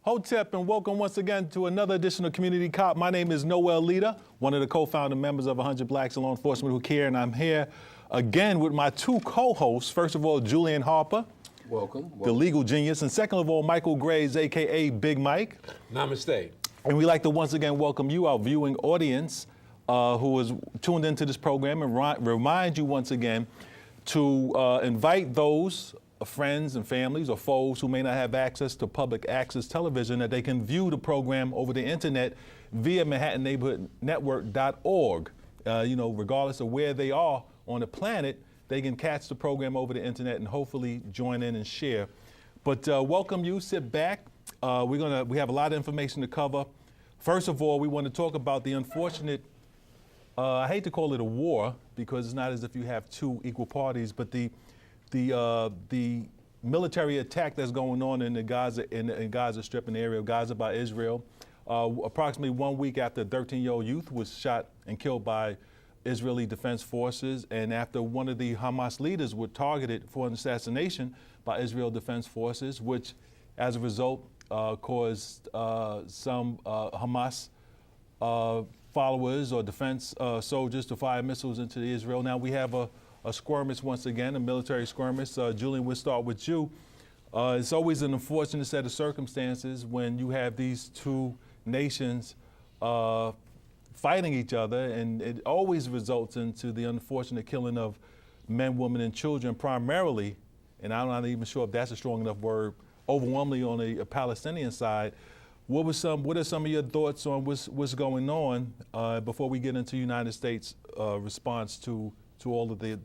Hotep, and welcome once again to another edition of Community Cop. My name is Noel Lita, one of the co-founder members of 100 Blacks in Law Enforcement Who Care, and I'm here again with my two co-hosts. First of all, Julian Harper. Welcome. The legal genius. And second of all, Michael Graves, a.k.a. Big Mike. Namaste. And we'd like to once again welcome you, our viewing audience, who is tuned into this program, and remind you once again to invite those friends and families or foes who may not have access to public access television, that they can view the program over the internet via ManhattanNeighborhoodNetwork.org. Regardless of where they are on the planet, they can catch the program over the internet and hopefully join in and share. But welcome you, sit back. We have a lot of information to cover. First of all, we want to talk about the unfortunate, I hate to call it a war because it's not as if you have two equal parties, but the military attack that's going on in the Gaza Strip, in the area of Gaza by Israel. Approximately 1 week after a 13-year-old youth was shot and killed by Israeli Defense Forces, and after one of the Hamas leaders was targeted for an assassination by Israel Defense Forces, which as a result caused some Hamas followers or defense soldiers to fire missiles into Israel. Now we have a skirmish once again, a military skirmish. Julian, we'll start with you. It's always an unfortunate set of circumstances when you have these two nations fighting each other, and it always results into the unfortunate killing of men, women, and children primarily, and I'm not even sure if that's a strong enough word, overwhelmingly on the Palestinian side. What are some of your thoughts on what's going on before we get into United States response to all of the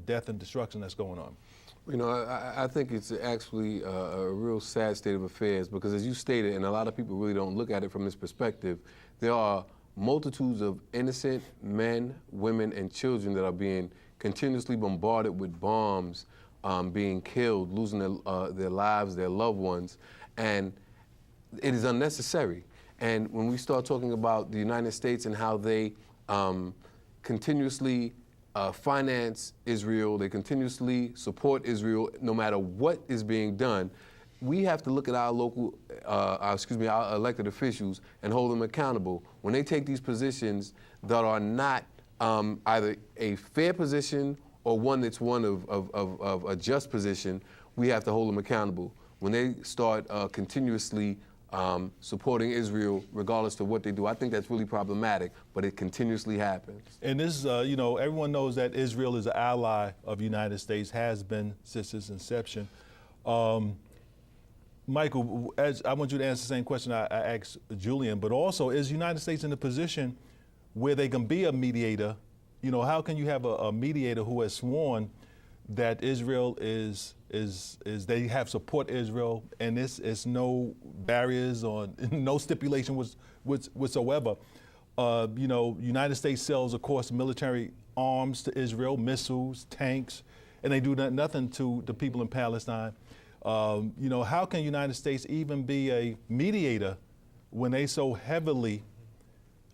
death and destruction that's going on? You know, I think it's actually a real sad state of affairs because, as you stated, and a lot of people really don't look at it from this perspective, there are multitudes of innocent men, women, and children that are being continuously bombarded with bombs, being killed, losing their lives, their loved ones, and it is unnecessary. And when we start talking about the United States and how they continuously finance Israel, they continuously support Israel no matter what is being done, we have to look at our our elected officials and hold them accountable. When they take these positions that are not either a fair position or one that's one of a just position, we have to hold them accountable. When they start continuously supporting Israel, regardless of what they do, I think that's really problematic, but it continuously happens. And this, everyone knows that Israel is an ally of the United States, has been since its inception. Michael, I want you to answer the same question I asked Julian, but also, is the United States in a position where they can be a mediator? You know, how can you have a mediator who has sworn that Israel is they have support Israel, and this is no barriers or no stipulation whatsoever. United States sells, of course, military arms to Israel, missiles, tanks, and they do nothing to the people in Palestine. How can United States even be a mediator when they so heavily,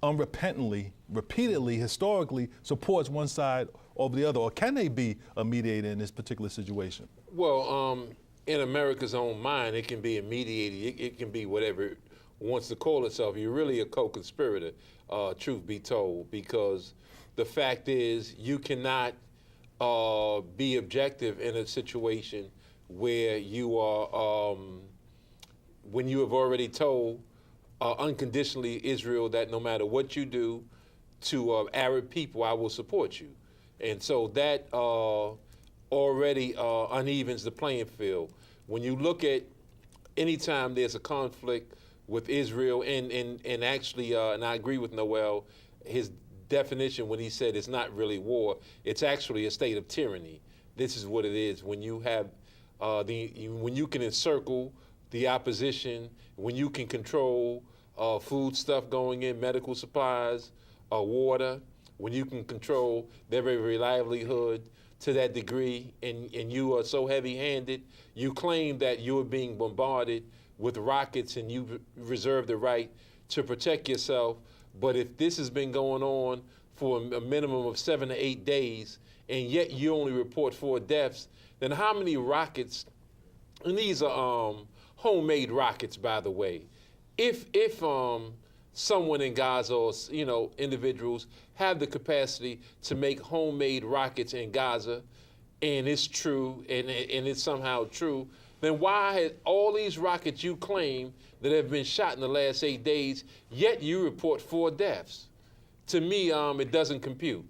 unrepentantly, repeatedly, historically supports one side over the other? Or can they be a mediator in this particular situation? Well, in America's own mind, it can be a mediator. It can be whatever it wants to call itself. You're really a co-conspirator, truth be told, because the fact is you cannot be objective in a situation where you are, when you have already told unconditionally Israel that no matter what you do to Arab people, I will support you. And so that already unevens the playing field. When you look at any time there's a conflict with Israel, and actually, and I agree with Noel, his definition when he said it's not really war, it's actually a state of tyranny. This is what it is when you have when you can encircle the opposition, when you can control food stuff going in, medical supplies, water, when you can control their very livelihood to that degree, and you are so heavy-handed, you claim that you're being bombarded with rockets and you reserve the right to protect yourself. But if this has been going on for a minimum of 7 to 8 days, and yet you only report 4 deaths, then how many rockets, and these are homemade rockets, by the way. If someone in Gaza or individuals have the capacity to make homemade rockets in Gaza, and it's true, and it's somehow true, then why had all these rockets you claim that have been shot in the last 8 days, yet you report 4 deaths? To me, it doesn't compute.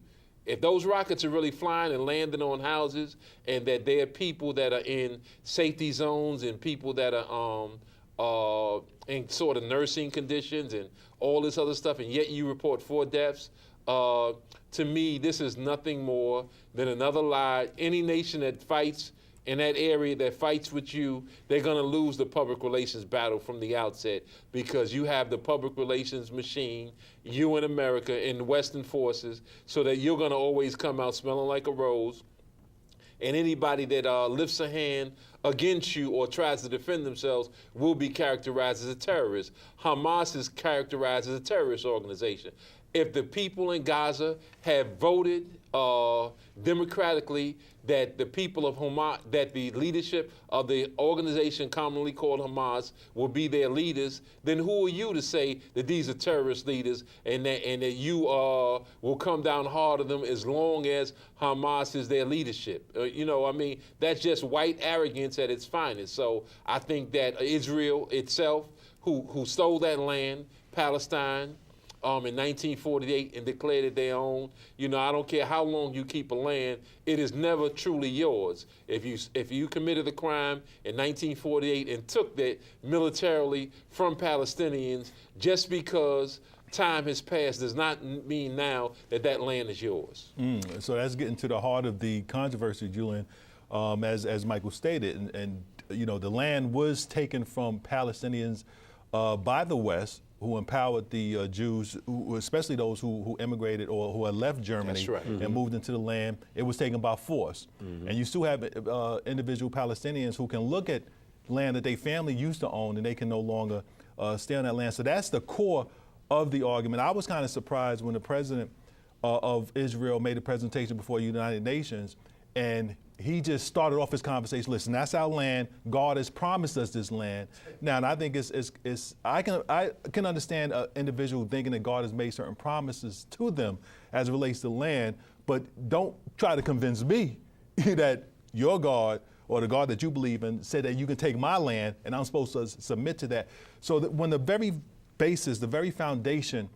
If those rockets are really flying and landing on houses, and that there are people that are in safety zones and people that are in sort of nursing conditions and all this other stuff, and yet you report 4 deaths, to me, this is nothing more than another lie. Any nation that fights in that area, that fights with you, they're going to lose the public relations battle from the outset, because you have the public relations machine, you in America, in Western forces, so that you're going to always come out smelling like a rose. And anybody that lifts a hand against you or tries to defend themselves will be characterized as a terrorist. Hamas is characterized as a terrorist organization. If the people in Gaza have voted democratically that the people of Hamas, that the leadership of the organization commonly called Hamas will be their leaders, then who are you to say that these are terrorist leaders and that you will come down hard on them as long as Hamas is their leadership? That's just white arrogance at its finest. So I think that Israel itself, who stole that land, Palestine, in 1948 and declared it their own. I don't care how long you keep a land, it is never truly yours. If you committed a crime in 1948 and took that militarily from Palestinians, just because time has passed does not mean now that land is yours. So that's getting to the heart of the controversy, Julian, as Michael stated, and the land was taken from Palestinians by the West, who empowered the Jews, especially those who immigrated or who had left Germany. That's right. And moved into the land. It was taken by force. And you still have individual Palestinians who can look at land that their family used to own and they can no longer stay on that land. So that's the core of the argument. I was kind of surprised when the president of Israel made a presentation before the United Nations, and he just started off his conversation. Listen, that's our land. God has promised us this land. Now, and I think I can understand an individual thinking that God has made certain promises to them as it relates to land, but don't try to convince me that your God or the God that you believe in said that you can take my land and I'm supposed to submit to that. So that when the very basis, the very foundation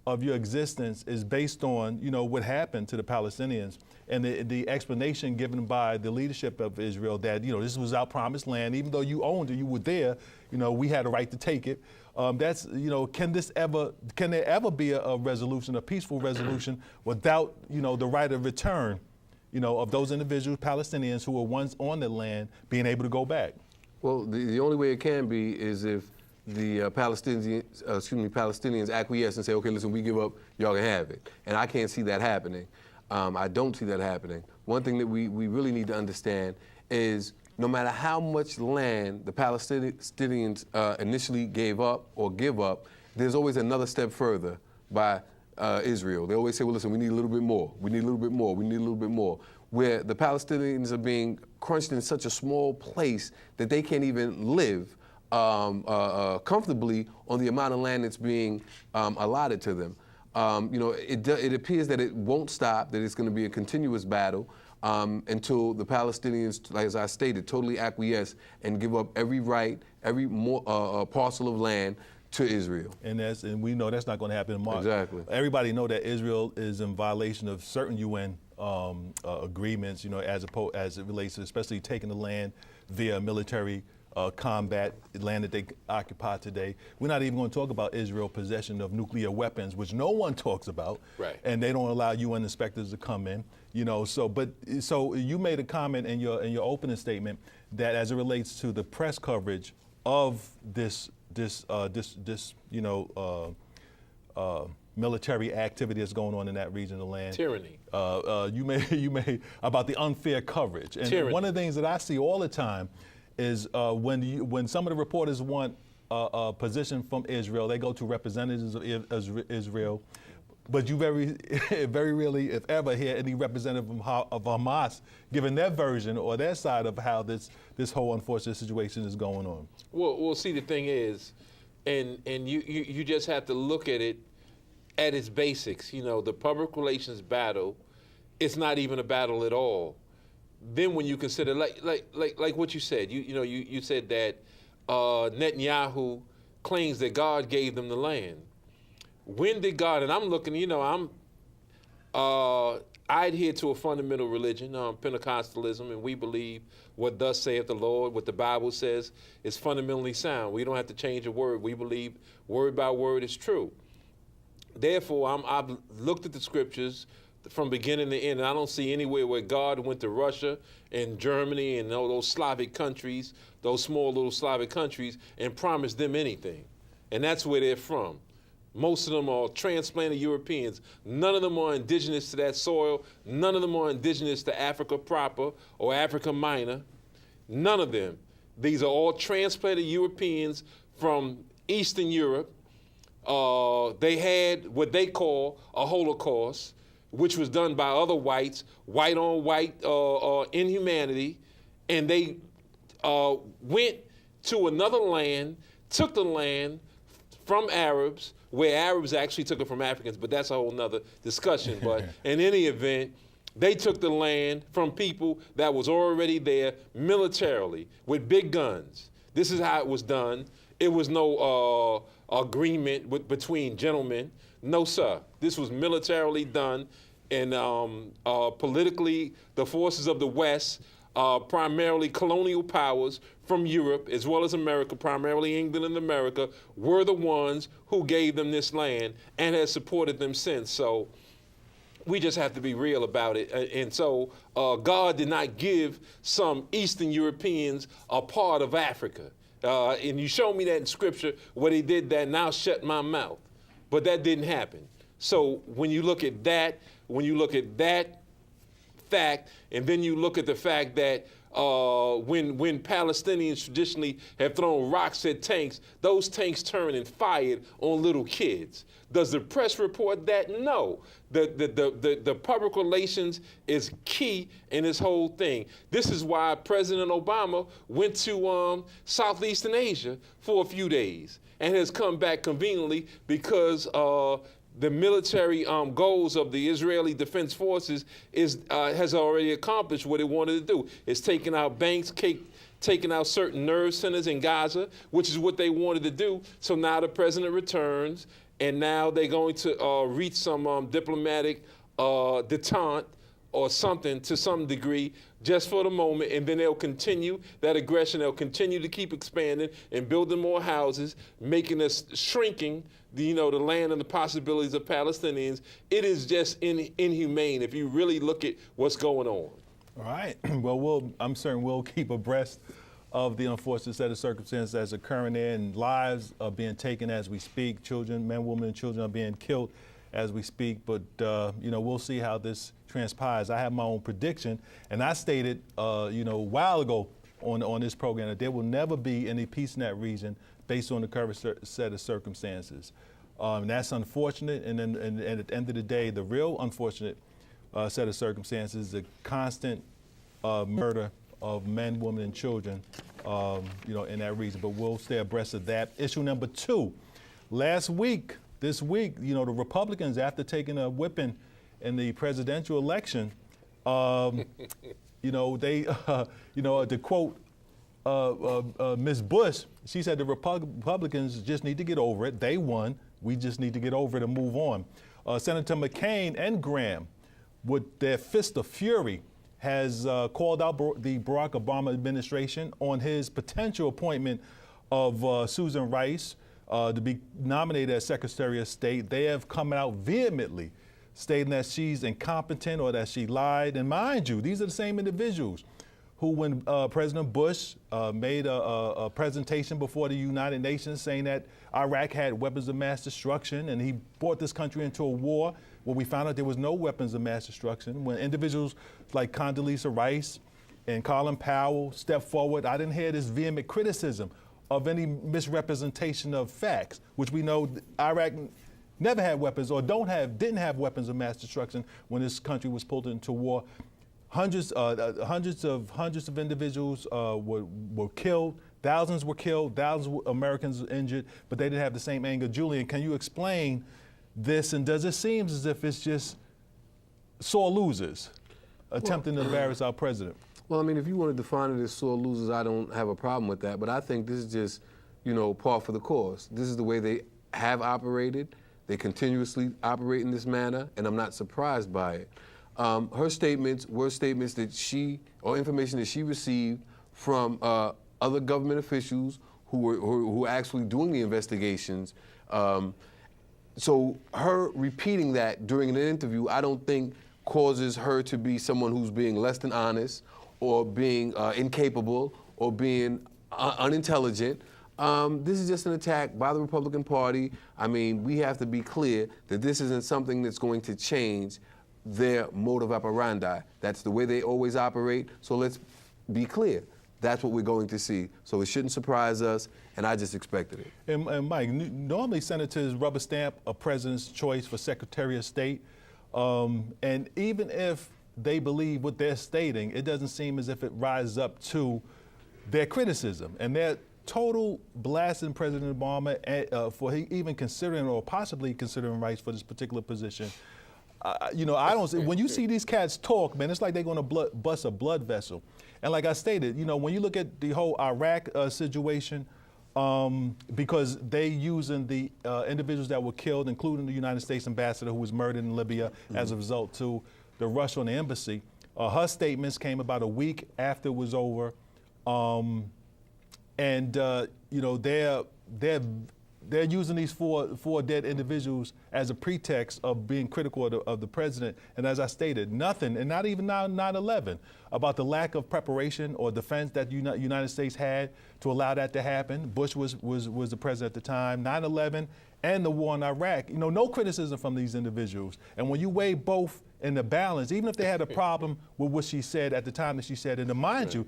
of your existence is based on, what happened to the Palestinians, and the explanation given by the leadership of Israel that, this was our promised land, even though you owned it, you were there, we had a right to take it. That's, can there ever be a resolution, a peaceful resolution, without, the right of return, of those individuals, Palestinians who were once on the land, being able to go back? Well, the only way it can be is if the Palestinians acquiesce and say, okay, listen, we give up, y'all can have it. And I can't see that happening. I don't see that happening. One thing that we really need to understand is no matter how much land the Palestinians initially gave up or give up, there's always another step further by Israel. They always say, well, listen, we need a little bit more. We need a little bit more. We need a little bit more. Where the Palestinians are being crunched in such a small place that they can't even live comfortably on the amount of land that's being allotted to them. It appears that it won't stop, that it's going to be a continuous battle until the Palestinians, like as I stated, totally acquiesce and give up every right, every parcel of land to Israel. And we know that's not going to happen. Exactly. Everybody know that Israel is in violation of certain UN agreements, as it relates to especially taking the land via military combat, land that they occupy today. We're not even going to talk about Israel's possession of nuclear weapons, which no one talks about. Right. And they don't allow UN inspectors to come in. So you made a comment in your opening statement that as it relates to the press coverage of this military activity that's going on in that region of the land. Tyranny. You made about the unfair coverage. And Tyranny. One of the things that I see all the time is when some of the reporters want a position from Israel, they go to representatives of Israel. but you very, very rarely, if ever, hear any representative of Hamas giving their version or their side of how this whole unfortunate situation is going on. Well, see, the thing is, and you just have to look at it at its basics. You know, the public relations battle, it's not even a battle at all. Then when you consider, like what you said, you said that Netanyahu claims that God gave them the land. When did God? And I'm looking, I adhere to a fundamental religion, Pentecostalism, and we believe what thus saith the Lord, what the Bible says is fundamentally sound. We don't have to change a word. We believe word by word is true. Therefore, I've looked at the scriptures from beginning to end, and I don't see anywhere where God went to Russia and Germany and all those Slavic countries, those small little Slavic countries, and promised them anything. And that's where they're from. Most of them are transplanted Europeans. None of them are indigenous to that soil. None of them are indigenous to Africa proper or Africa Minor. None of them. These are all transplanted Europeans from Eastern Europe. They had what they call a Holocaust, which was done by other whites, white on white inhumanity, and they went to another land, took the land from Arabs, where Arabs actually took it from Africans, but that's a whole nother discussion. But in any event, they took the land from people that was already there militarily with big guns. This is how it was done. It was no agreement between gentlemen. No, sir. This was militarily done, and politically, the forces of the West, primarily colonial powers from Europe as well as America, primarily England and America, were the ones who gave them this land and has supported them since. So we just have to be real about it. And so God did not give some Eastern Europeans a part of Africa. And you show me that in Scripture where they did that, and I'll shut my mouth. But that didn't happen. So when you look at that, fact, and then you look at the fact that when Palestinians traditionally have thrown rocks at tanks, those tanks turn and fired on little kids. Does the press report that? No. The public relations is key in this whole thing. This is why President Obama went to Southeastern Asia for a few days and has come back conveniently because the military goals of the Israeli Defense Forces has already accomplished what it wanted to do. It's taken out banks, taking out certain nerve centers in Gaza, which is what they wanted to do. So now the president returns, and now they're going to reach some diplomatic detente or something to some degree just for the moment, and then they'll continue that aggression. They'll continue to keep expanding and building more houses, making us shrinking the land and the possibilities of Palestinians. It is just inhumane if you really look at what's going on. All right. Well, I'm certain we'll keep abreast of the unfortunate set of circumstances that's occurring there, and lives are being taken as we speak. Children, men, women, and children are being killed as we speak. But we'll see how this transpires. I have my own prediction, and I stated a while ago on this program that there will never be any peace in that region based on the current set of circumstances. That's unfortunate, and at the end of the day, the real unfortunate set of circumstances is the constant murder of men, women, and children, in that region. But we'll stay abreast of that. Issue number 2, this week, the Republicans, after taking a whipping in the presidential election, they, to quote Ms. Bush, she said the Republicans just need to get over it. They won. We just need to get over it and move on. Senator McCain and Graham, with their fist of fury, has called out the Barack Obama administration on his potential appointment of Susan Rice to be nominated as Secretary of State. They have come out vehemently stating that she's incompetent or that she lied. And mind you, these are the same individuals who, when President Bush made a presentation before the United Nations saying that Iraq had weapons of mass destruction and he brought this country into a war, where we found out there was no weapons of mass destruction. When individuals like Condoleezza Rice and Colin Powell stepped forward, I didn't hear this vehement criticism of any misrepresentation of facts, which we know Iraq never had weapons or didn't have weapons of mass destruction when this country was pulled into war. Hundreds of individuals were killed. Thousands were killed. Thousands of Americans were injured, but they didn't have the same anger. Julian, can you explain this? And does it seem as if it's just sore losers attempting to embarrass our president? Well, I mean, if you want to define it as sore losers, I don't have a problem with that. But I think this is just, par for the course. This is the way they have operated. They continuously operate in this manner, and I'm not surprised by it. Her statements were statements that information that she received from other government officials who were actually doing the investigations. So her repeating that during an interview, I don't think causes her to be someone who's being less than honest or being incapable or being unintelligent. This is just an attack by the Republican Party. I mean, we have to be clear that this isn't something that's going to change their modus operandi. That's the way they always operate. So let's be clear. That's what we're going to see. So it shouldn't surprise us, and I just expected it. And Mike, normally senators rubber stamp a president's choice for Secretary of State. And even if they believe what they're stating, it doesn't seem as if it rises up to their criticism. And their total blasting President Obama for even considering or possibly considering Rice for this particular position. I don't see, when you see these cats talk, man, it's like they're going to bust a blood vessel. And like I stated, when you look at the whole Iraq situation, because they using the individuals that were killed, including the United States ambassador who was murdered in Libya as a result to the rush on the embassy. Her statements came about a week after it was over. They're using these four dead individuals as a pretext of being critical of the president. And as I stated, nothing, and not even 9/11, about the lack of preparation or defense that the United States had to allow that to happen. Bush was the president at the time. 9/11 and the war in Iraq. No criticism from these individuals. And when you weigh both in the balance, even if they had a problem with what she said at the time that she said, and to mind you,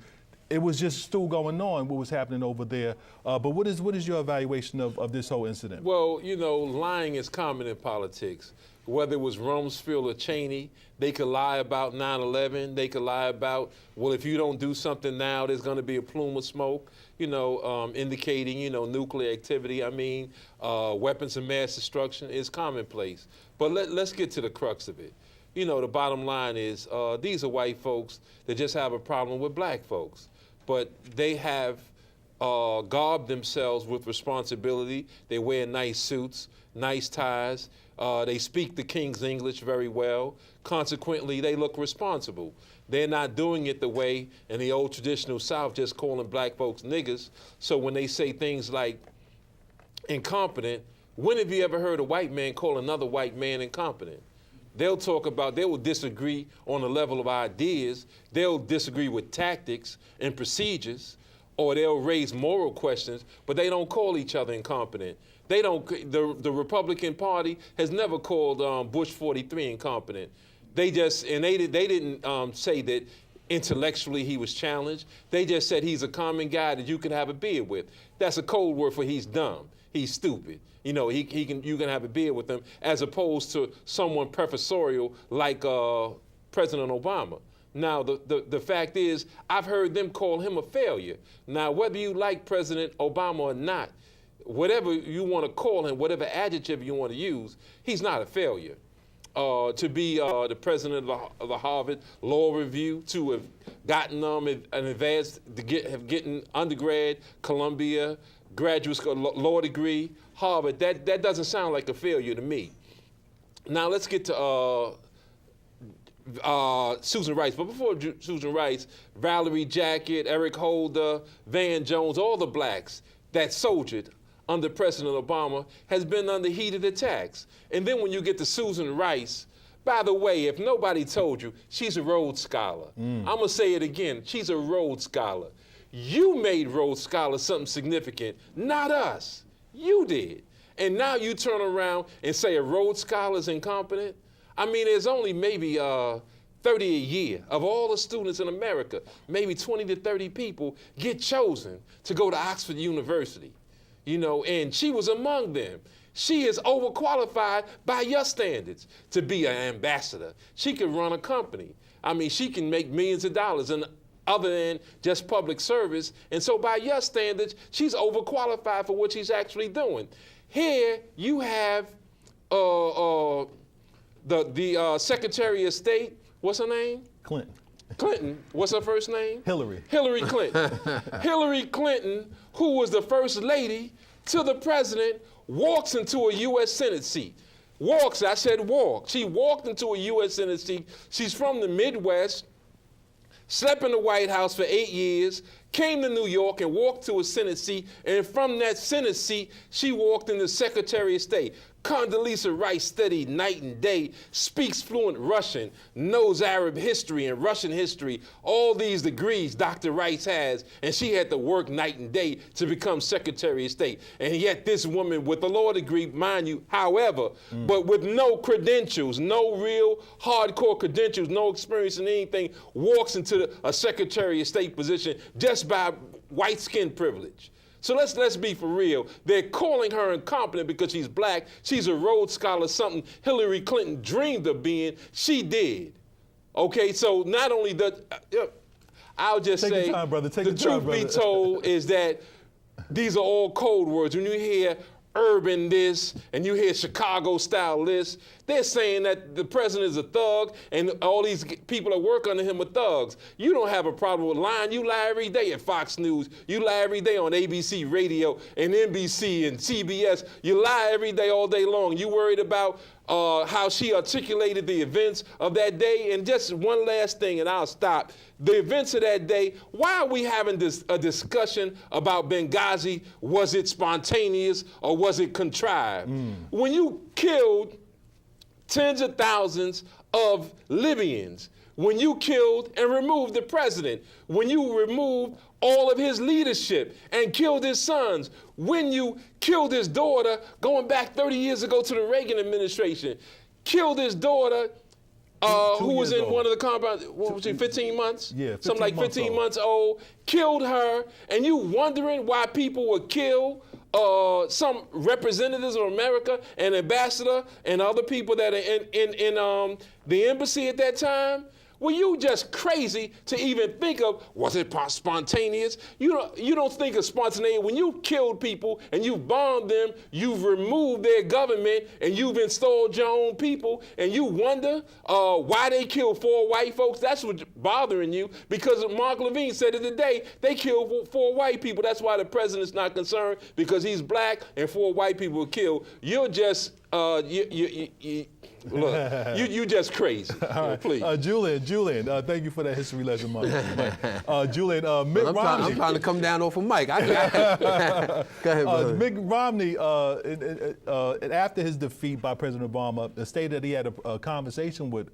it was just still going on, what was happening over there. But what is your evaluation of this whole incident? Well, lying is common in politics. Whether it was Rumsfeld or Cheney, they could lie about 9/11. They could lie about, well, if you don't do something now, there's going to be a plume of smoke, indicating, nuclear activity. I mean, weapons of mass destruction is commonplace. But let's get to the crux of it. The bottom line is these are white folks that just have a problem with black folks. But they have garbed themselves with responsibility. They wear nice suits, nice ties. They speak the King's English very well. Consequently, they look responsible. They're not doing it the way in the old traditional South, just calling black folks niggers. So when they say things like incompetent, when have you ever heard a white man call another white man incompetent? They will disagree on the level of ideas. They'll disagree with tactics and procedures, or they'll raise moral questions, but they don't call each other incompetent. The Republican Party has never called Bush 43 incompetent. They didn't say that intellectually he was challenged. They just said he's a common guy that you can have a beer with. That's a code word for he's dumb, he's stupid. You can have a beer with him, as opposed to someone professorial like President Obama. Now, the fact is, I've heard them call him a failure. Now, whether you like President Obama or not, whatever you want to call him, whatever adjective you want to use, he's not a failure. To be the president of the Harvard Law Review, to have gotten an advanced, have gotten undergrad, Columbia, graduate school, law degree, Harvard, that doesn't sound like a failure to me. Now let's get to Susan Rice. But before Susan Rice, Valerie Jacket, Eric Holder, Van Jones, all the blacks that soldiered under President Obama has been under heated attacks. And then when you get to Susan Rice, by the way, if nobody told you, she's a Rhodes Scholar. I'm going to say it again. She's a Rhodes Scholar. You made Rhodes Scholars something significant, not us. You did. And now you turn around and say a Rhodes Scholar is incompetent? I mean, there's only maybe 30 a year. Of all the students in America, maybe 20 to 30 people get chosen to go to Oxford University. and she was among them. She is overqualified by your standards to be an ambassador. She can run a company. I mean, she can make millions of dollars and other than just public service. And so by your standards, she's overqualified for what she's actually doing. Here you have the Secretary of State, what's her name? Clinton, what's her first name? Hillary Clinton. Hillary Clinton, who was the first lady to the president, walks into a U.S. Senate seat. Walks, I said walk. She walked into a U.S. Senate seat. She's from the Midwest, slept in the White House for 8 years, came to New York and walked to a Senate seat, and from that Senate seat, she walked into Secretary of State. Condoleezza Rice studied night and day, speaks fluent Russian, knows Arab history and Russian history. All these degrees Dr. Rice has, and she had to work night and day to become Secretary of State. And yet this woman with a law degree, mind you, however, but with no credentials, no real hardcore credentials, no experience in anything, walks into a Secretary of State position just by white skin privilege. So let's be for real. They're calling her incompetent because she's black. She's a Rhodes Scholar, something Hillary Clinton dreamed of being. She did. Okay, so not only I'll just say, your time, brother. The truth be told is that these are all code words. When you hear urban this and you hear Chicago style this, they're saying that the president is a thug and all these people that work under him are thugs. You don't have a problem with lying. You lie every day at Fox News. You lie every day on ABC Radio and NBC and CBS. You lie every day, all day long. You worried about how she articulated the events of that day. And just one last thing, and I'll stop. The events of that day, why are we having a discussion about Benghazi? Was it spontaneous or was it contrived? When you killed tens of thousands of Libyans, when you killed and removed the president, when you removed all of his leadership and killed his sons, when you killed his daughter, going back 30 years ago to the Reagan administration, killed his daughter, who was in one of the compounds, what was she, 15 months? Yeah, 15 something like 15 months old, killed her, and you wondering why people would kill some representatives of America, an ambassador, and other people that are in the embassy at that time? Were you just crazy to even think of, was it spontaneous? You don't think of spontaneous. When you killed people and you bombed them, you've removed their government and you've installed your own people, and you wonder why they killed 4 white folks. That's what's bothering you, because Mark Levine said it today, they killed 4 white people. That's why the president's not concerned, because he's black and 4 white people were killed. You're just, look, you just crazy. All right. Please. Julian, thank you for that history lesson, Mike. Julian, Mitt I'm Romney. trying to come down off of Mike. Go ahead, brother. Mitt Romney, after his defeat by President Obama, stated that he had a conversation with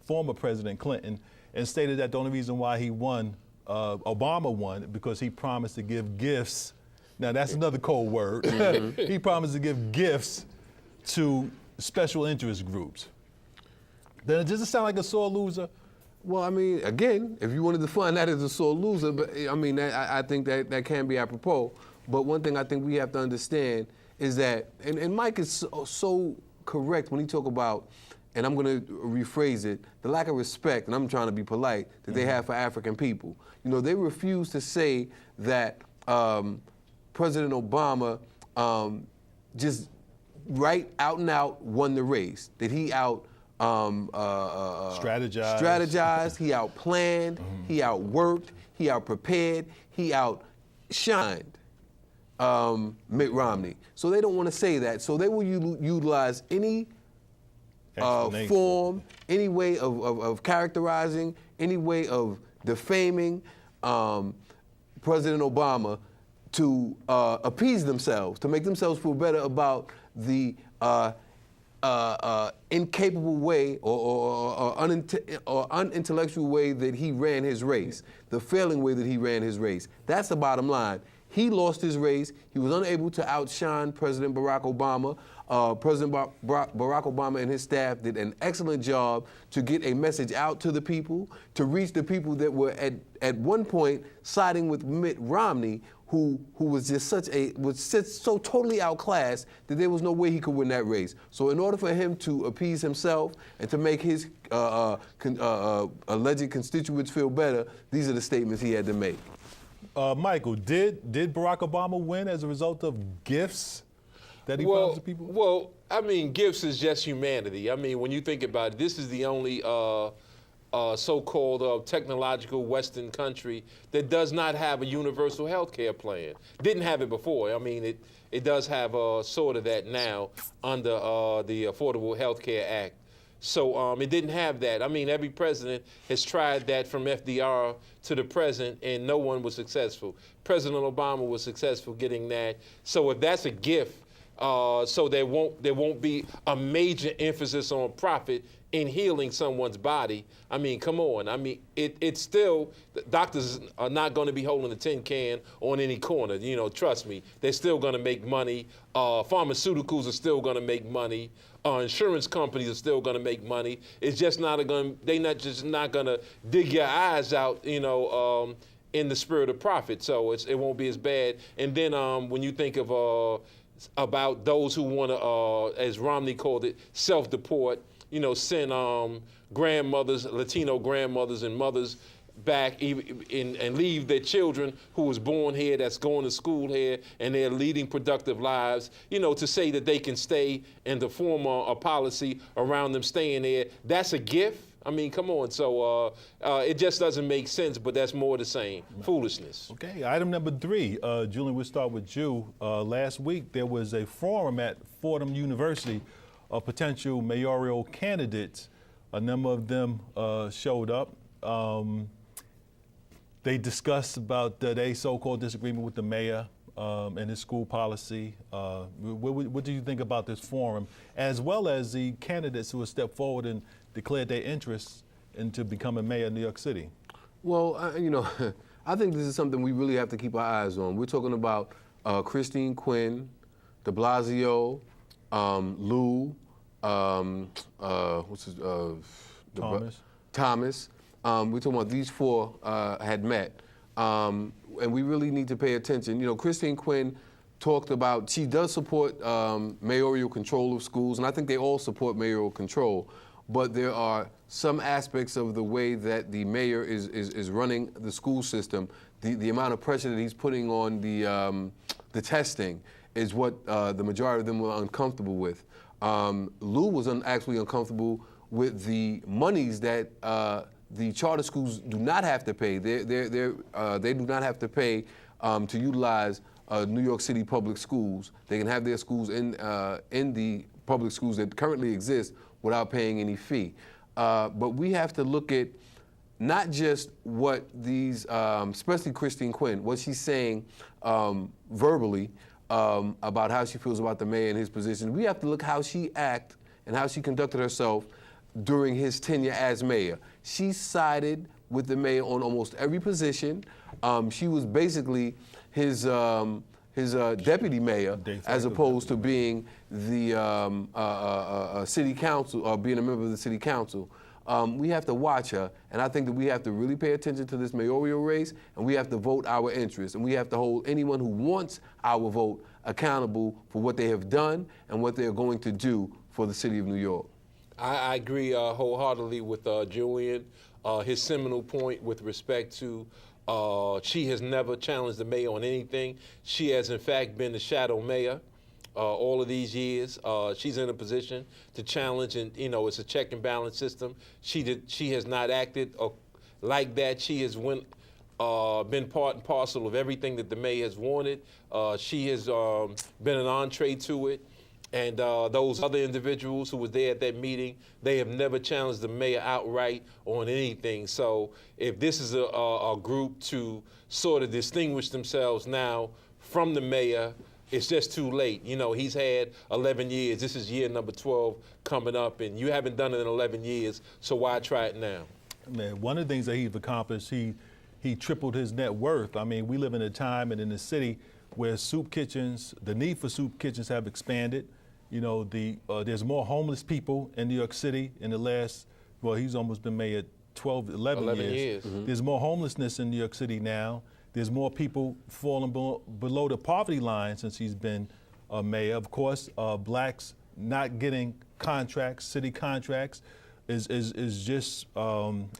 former President Clinton, and stated that the only reason why he won, Obama won, because he promised to give gifts. Now that's another cold word. He promised to give gifts to special interest groups. Then does it sound like a sore loser? Well, I mean, again, if you want to define that as a sore loser, but I mean, I think that can be apropos. But one thing I think we have to understand is that, and Mike is so correct when he talk about, and I'm going to rephrase it, the lack of respect, and I'm trying to be polite, that they have for African people. You know, they refuse to say that President Obama just right out and out won the race, that he strategized, he outplanned, he outworked, he outprepared, he outshined Mitt Romney. So they don't want to say that. So they will utilize any form, any way of characterizing, any way of defaming President Obama to appease themselves, to make themselves feel better about the incapable way or unintellectual way that he ran his race, the failing way that he ran his race. That's the bottom line. He lost his race. He was unable to outshine President Barack Obama. President Barack Obama and his staff did an excellent job to get a message out to the people, to reach the people that were at one point siding with Mitt Romney, who was just so totally outclassed that there was no way he could win that race. So in order for him to appease himself and to make his alleged constituents feel better, these are the statements he had to make. Michael, did Barack Obama win as a result of gifts that he promised to people? Well, I mean, gifts is just humanity. I mean, when you think about it, this is the only so-called technological Western country that does not have a universal health care plan. Didn't have it before. I mean, it does have sort of that now under the Affordable Health Care Act. So it didn't have that. I mean, every president has tried that from FDR to the present, and no one was successful. President Obama was successful getting that. So if that's a gift, so there won't be a major emphasis on profit in healing someone's body. I mean, come on. I mean, it's still, doctors are not going to be holding a tin can on any corner. You know, trust me, they're still going to make money. Pharmaceuticals are still going to make money. Insurance companies are still going to make money. It's just not going. They're not just not going to dig your eyes out. You know, in the spirit of profit. So it won't be as bad. And then when you think of about those who want to, as Romney called it, self-deport. You know, send grandmothers, Latino grandmothers and mothers back and leave their children who was born here, that's going to school here, and they're leading productive lives, you know, to say that they can stay and to form a policy around them staying there. That's a gift. I mean, come on. So it just doesn't make sense, but that's more the same. Foolishness. Okay, item number 3. Julian, we'll start with you. Last week, there was a forum at Fordham University of potential mayoral candidates. A number of them showed up. They discussed about their so-called disagreement with the mayor and his school policy. What do you think about this forum, as well as the candidates who have stepped forward and declared their interest into becoming mayor of New York City? Well, you know, I think this is something we really have to keep our eyes on. We're talking about Christine Quinn, de Blasio, Lou, Thomas. We're talking about these 4 had met. And we really need to pay attention. You know, Christine Quinn talked about, she does support mayoral control of schools, and I think they all support mayoral control. But there are some aspects of the way that the mayor is running the school system, the amount of pressure that he's putting on the testing is what the majority of them were uncomfortable with. Lou was actually uncomfortable with the monies that the charter schools do not have to pay. They do not have to pay to utilize New York City public schools. They can have their schools in the public schools that currently exist without paying any fee. But we have to look at not just what these, especially Christine Quinn, what she's saying verbally about how she feels about the mayor and his position. We have to look how she acted and how she conducted herself during his tenure as mayor. She sided with the mayor on almost every position. She was basically his deputy mayor, as opposed to being the city council or being a member of the city council. We have to watch her, and I think that we have to really pay attention to this mayoral race, and we have to vote our interests, and we have to hold anyone who wants our vote accountable for what they have done and what they're going to do for the city of New York. I agree wholeheartedly with Julian. His seminal point with respect to she has never challenged the mayor on anything. She has, in fact, been the shadow mayor all of these years. She's in a position to challenge, and you know, it's a check and balance system. She has not acted like that. She has been part and parcel of everything that the mayor has wanted. She has been an entree to it. And those other individuals who were there at that meeting, they have never challenged the mayor outright on anything. So if this is a group to sort of distinguish themselves now from the mayor, it's just too late. You know, he's had 11 years. This is year number 12 coming up, and you haven't done it in 11 years, so why try it now? Man, one of the things that he's accomplished, he tripled his net worth. I mean, we live in a time and in a city where soup kitchens, the need for soup kitchens have expanded. You know, there's more homeless people in New York City in the last, well, he's almost been mayor 11 years. Mm-hmm. There's more homelessness in New York City now. There's more people falling below the poverty line since he's been mayor. Of course, blacks not getting contracts, city contracts, is just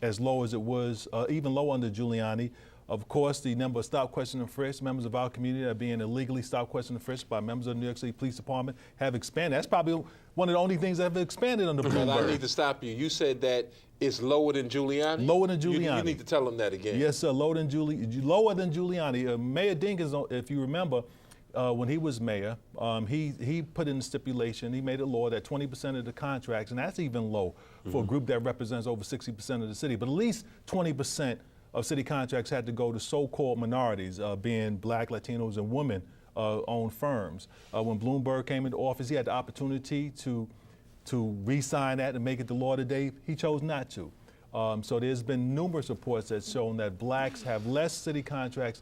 as low as it was, even lower under Giuliani. Of course, the number of stop, question, and frisk members of our community that are being illegally stop, question, and frisked by members of the New York City Police Department have expanded. That's probably one of the only things that have expanded under But I Bloomberg. need to stop you. You said that it's lower than Giuliani? Lower than You Giuliani. need to tell them that again. Yes, sir. Lower than Giuliani. Mayor Dinkins, if you remember, when he was mayor, he put in a stipulation. He made a law that 20% of the contracts, and that's even low for a group that represents over 60% of the city, but at least 20% of city contracts had to go to so-called minorities, being black, Latinos, and women-owned firms. When Bloomberg came into office, he had the opportunity to re-sign that and make it the law today. He chose not to. So there's been numerous reports that's shown that blacks have less city contracts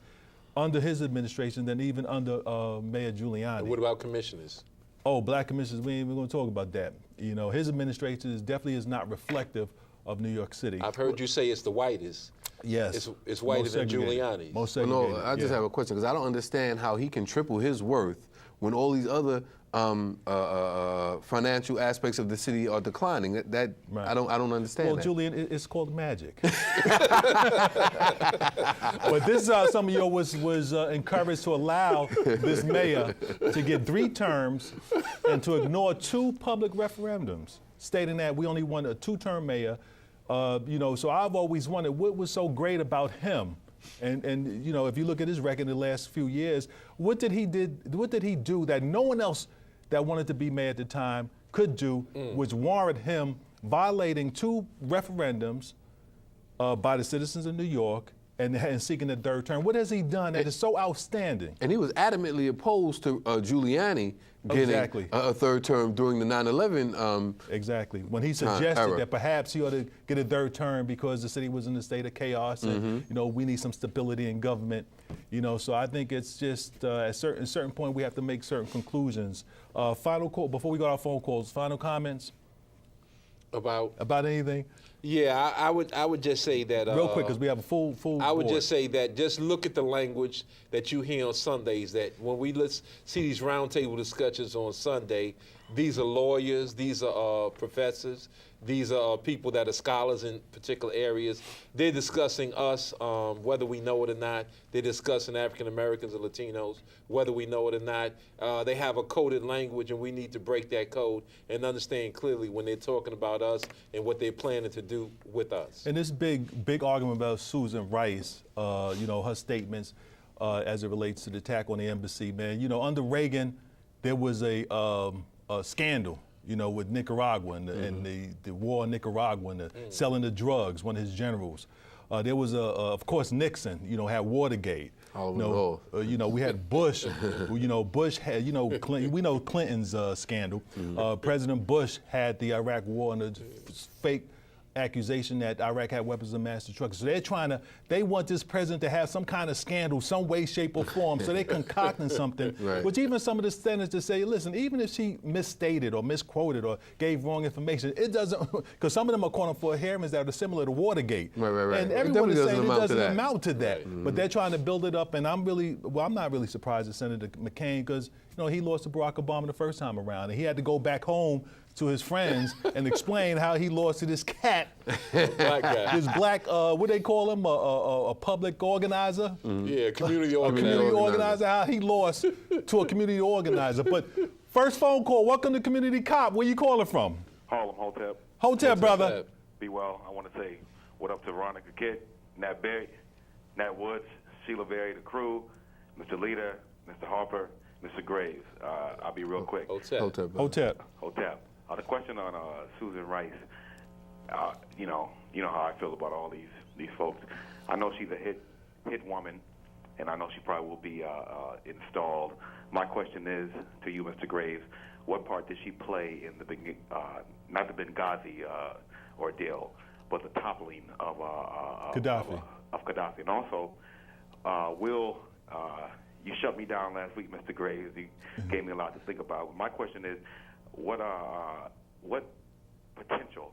under his administration than even under Mayor Giuliani. And what about commissioners? Oh, black commissioners, we ain't even gonna talk about that. You know, his administration definitely is not reflective of New York City. I've heard you say it's the whitest. Yes. It's whiter Most than segregated. Giuliani's. Most Well, segregated. no, I just yeah. have a question because I don't understand how he can triple his worth when all these other financial aspects of the city are declining. That Right. I don't understand. Well, that. Julian, it's called magic. But this some of you was encouraged to allow this mayor to get 3 terms and to ignore 2 public referendums, stating that we only want a 2-term mayor. You know, so I've always wondered what was so great about him. And you know, if you look at his record in the last few years, what did he do that no one else that wanted to be mayor at the time could do, which warranted him violating 2 referendums by the citizens of New York and seeking a 3rd term? What has he done that is so outstanding? And he was adamantly opposed to Giuliani getting Exactly. a 3rd term during the 9/11. Exactly. When he suggested that perhaps he ought to get a 3rd term because the city was in a state of chaos and you know, we need some stability in government. You know, so I think it's just at a certain point we have to make certain conclusions. Final call before we go to our phone calls. Final comments about anything? Yeah, I would just say that. Real quick, because we have a full. I would board. just say that just look at the language that you hear on Sundays. That when we see these roundtable discussions on Sunday, these are lawyers, these are professors, these are people that are scholars in particular areas. They're discussing us, whether we know it or not. They're discussing African Americans and Latinos, whether we know it or not. They have a coded language, and we need to break that code and understand clearly when they're talking about us and what they're planning to do with us. And this big argument about Susan Rice, you know, her statements as it relates to the attack on the embassy, man. You know, under Reagan, there was a scandal, you know, with Nicaragua and the war in Nicaragua and the selling the drugs, one of his generals. There was of course, Nixon, you know, had Watergate. You know, we had Bush. You know, Bush had, you know, Clinton, we know Clinton's scandal. President Bush had the Iraq War and the fake accusation that Iraq had weapons of mass destruction. So they want this president to have some kind of scandal, some way, shape, or form. So they're concocting something, Right. which even some of the senators just say, listen, even if she misstated or misquoted or gave wrong information, it doesn't, because some of them are calling for hearings that are similar to Watergate. Right. And It everyone is definitely saying it doesn't doesn't amount amount to that. But they're trying to build it up, and I'm not really surprised at Senator McCain, because you know, he lost to Barack Obama the first time around, and he had to go back home to his friends and explain how he lost to this cat, Black guy. this black, what they call him, a public organizer, Yeah, community a organizer. community organizer. organizer, how he lost to a community organizer. But first phone call, welcome to Community Cop. Where you calling from? Harlem, Hotep. Hotel, brother. Be well. I want to say what up to Veronica Kitt, Nat Berry, Nat Woods, Sheila Berry, the crew, Mr. Leader, Mr. Harper, Mr. Graves. I'll be real quick. Hotel. Hotel. Hotep. The question on Susan Rice. You know how I feel about all these folks. I know she's a hit woman, and I know she probably will be installed. My question is to you, Mr. Graves, what part did she play in the not the Benghazi ordeal, but the toppling of Gaddafi. Of Gaddafi, and also you shut me down last week, Mr. Graves. You gave me a lot to think about. My question is, what potential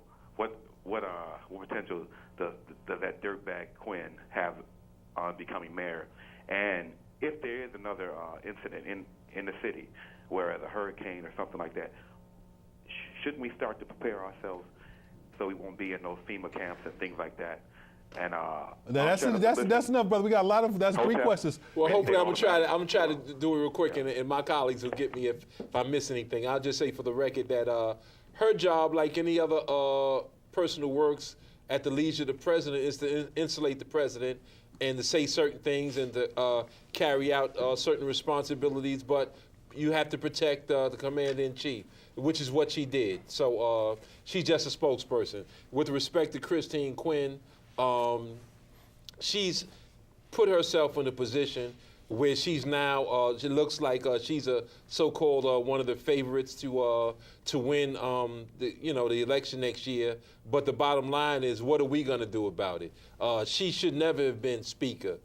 does that dirtbag Quinn have becoming mayor. And if there is another incident in the city, whereas a hurricane or something like that, shouldn't we start to prepare ourselves so we won't be in those FEMA camps and things like that? And that's enough, brother. We got a lot of three questions. Well, hopefully I'm gonna try to do it real quick, and my colleagues will get me if I miss anything. I'll just say for the record that her job, like any other person who works at the leisure of the president, is to insulate the president and to say certain things and to carry out certain responsibilities. But you have to protect the commander-in-chief, which is what she did. So she's just a spokesperson. With respect to Christine Quinn, she's put herself in a position where she's now, it looks like she's a so-called one of the favorites to win the election next year. But the bottom line is, what are we going to do about it? She should never have been speaker.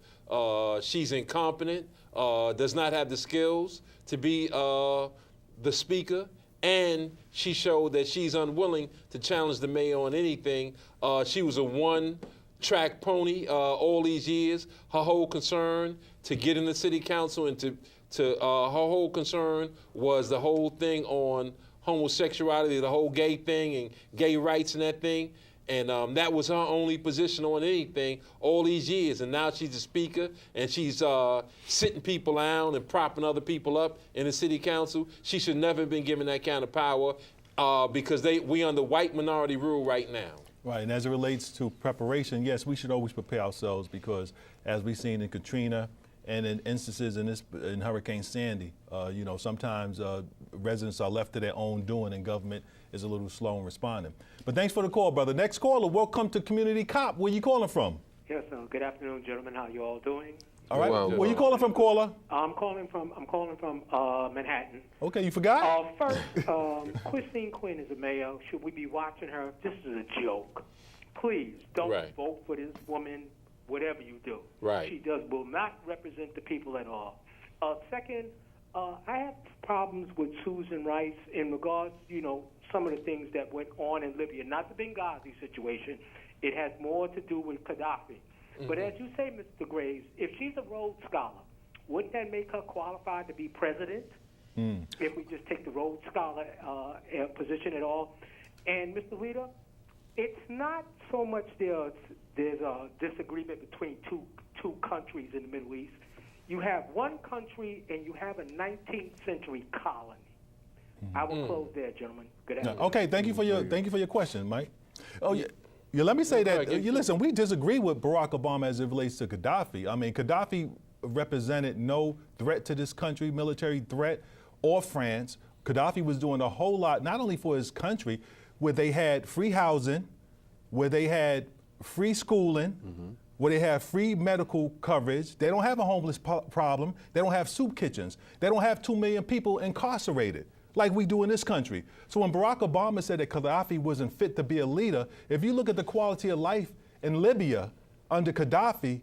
She's incompetent, does not have the skills to be the speaker, and she showed that she's unwilling to challenge the mayor on anything. She was a one-track pony all these years. Her whole concern to get in the city council and to her whole concern was the whole thing on homosexuality, the whole gay thing and gay rights and that thing. And that was her only position on anything all these years. And now she's a speaker, and she's sitting people down and propping other people up in the city council. She should never have been given that kind of power because we under white minority rule right now. Right, and as it relates to preparation, yes, we should always prepare ourselves because, as we've seen in Katrina and in instances in Hurricane Sandy, sometimes residents are left to their own doing and government is a little slow in responding. But thanks for the call, brother. Next caller, welcome to Community Cop. Where you calling from? Yes, good afternoon, gentlemen. How you all doing? All right. Well, Where you calling from, caller? I'm calling from Manhattan. Okay, you forgot? First, Christine Quinn is a mayor. Should we be watching her? This is a joke. Please don't vote for this woman, whatever you do. Right. She will not represent the people at all. Second, I have problems with Susan Rice in regards, some of the things that went on in Libya, not the Benghazi situation. It has more to do with Gaddafi. Mm-hmm. But as you say, Mr. Graves, if she's a Rhodes Scholar, wouldn't that make her qualified to be president? If we just take the Rhodes Scholar position at all? And Mr. Leader, it's not so much there's a disagreement between two countries in the Middle East. You have one country and you have a 19th century colony. I will close there, gentlemen. Good afternoon. Okay, thank you for your question, Mike. Oh yeah. Yeah, let me say that, listen, we disagree with Barack Obama as it relates to Gaddafi. I mean, Gaddafi represented no threat to this country, military threat, or France. Gaddafi was doing a whole lot, not only for his country, where they had free housing, where they had free schooling, where they have free medical coverage. They don't have a homeless problem. They don't have soup kitchens. They don't have 2 million people incarcerated like we do in this country. So when Barack Obama said that Gaddafi wasn't fit to be a leader, if you look at the quality of life in Libya under Gaddafi,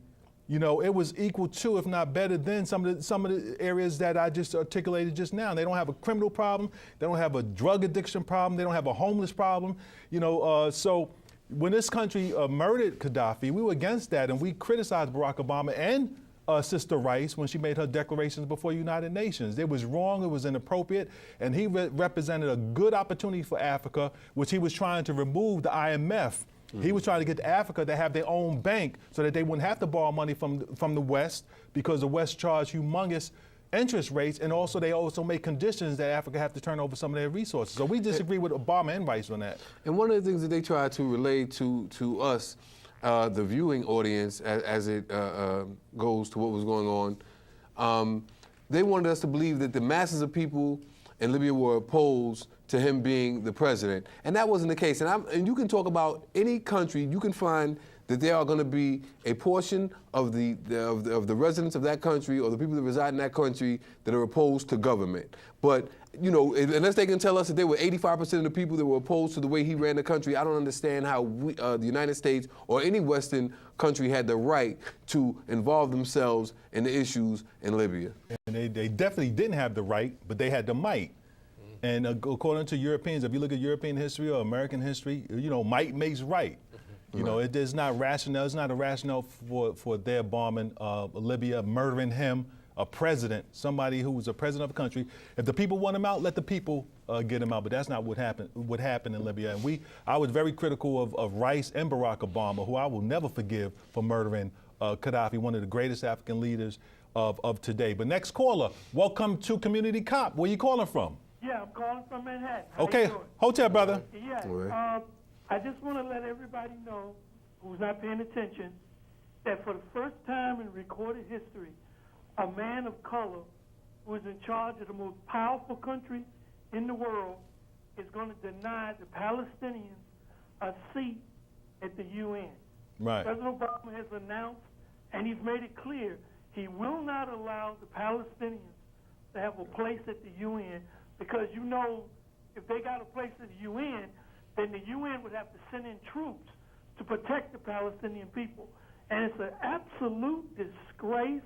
it was equal to, if not better than, some of the areas that I just articulated just now. They don't have a criminal problem. They don't have a drug addiction problem. They don't have a homeless problem. So when this country murdered Gaddafi, we were against that, and we criticized Barack Obama and Sister Rice when she made her declarations before United Nations. It was wrong, it was inappropriate, and he represented a good opportunity for Africa, which he was trying to remove the IMF. He was trying to get to Africa to have their own bank so that they wouldn't have to borrow money from the West, because the West charged humongous interest rates, and also they also make conditions that Africa have to turn over some of their resources. So we disagree with Obama and Rice on that. And one of the things that they try to relay to us, the viewing audience, as it goes to what was going on, they wanted us to believe that the masses of people in Libya were opposed to him being the president, and that wasn't the case. And you can talk about any country, you can find that there are going to be a portion of the residents of that country or the people that reside in that country that are opposed to government. But unless they can tell us that there were 85% of the people that were opposed to the way he ran the country, I don't understand how the United States or any Western country had the right to involve themselves in the issues in Libya. And they definitely didn't have the right, but they had the might. And according to Europeans, if you look at European history or American history, might makes right. You know, it is not rational. It's not a rationale for their bombing Libya, murdering him, a president, somebody who was a president of a country. If the people want him out, let the people get him out. But that's not what happened in Libya. And I was very critical of Rice and Barack Obama, who I will never forgive for murdering Gaddafi, one of the greatest African leaders of today. But next caller, welcome to Community Cop. Where you calling from? Yeah, I'm calling from Manhattan. How Okay, you doing? hotel brother. Yeah, I just want to let everybody know who's not paying attention that for the first time in recorded history, a man of color who is in charge of the most powerful country in the world is going to deny the Palestinians a seat at the UN. Right. President Obama has announced, and he's made it clear, he will not allow the Palestinians to have a place at the UN because, you know, if they got a place at the UN, then the UN would have to send in troops to protect the Palestinian people. And it's an absolute disgrace.